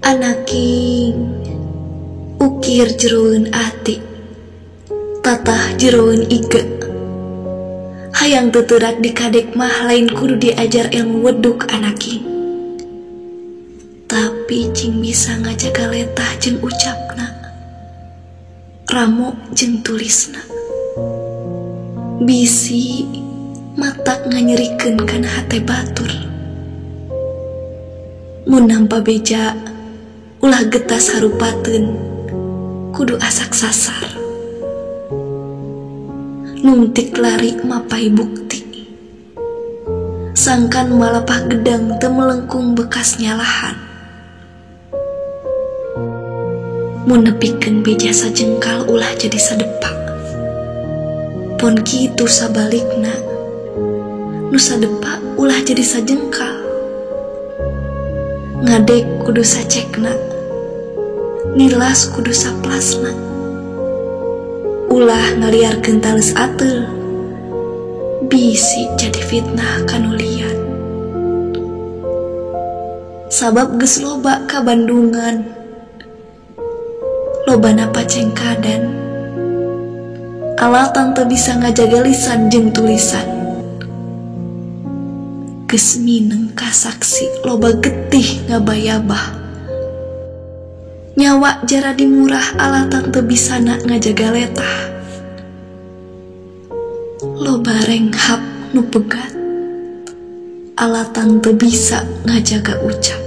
Anaking ukir jeroen ati, tatah jeroen ige. Hayang teterak di kadek mah lain kudu diajar ilmu weduk anaking. Tapi cing bisa ngajaga letah jeung ucapna, ramo jeung tulisna. Bisi matak nganyerikeun kana hate batur. Mun nampa beja ulah getas harupateun kudu asak sasar. Nungtik lari mapai bukti, sangkan malapah gedang teu melengkung bekas nyalahan. Mun nepikeun beja sajengkal ulah jadi sadepa. Pon kitu sabalikna, nu sadepa ulah jadi sajengkal. Ngadek kudu sacekna, nilas kudu saplasna. Ulah ngaliarkeun tales ateul, bisi jadi fitnah kanu liat. Sabab geus loba ka Bandungan, lobana pacengkadan, alatan teu bisa ngajaga lisan jeung tulisan. Geus mineng kasaksi loba getih ngabayabah, nyawa jara dimurah alatan teu bisana ngajaga letah. Loba renghap nu pegat, alatan teu bisa ngajaga ucap.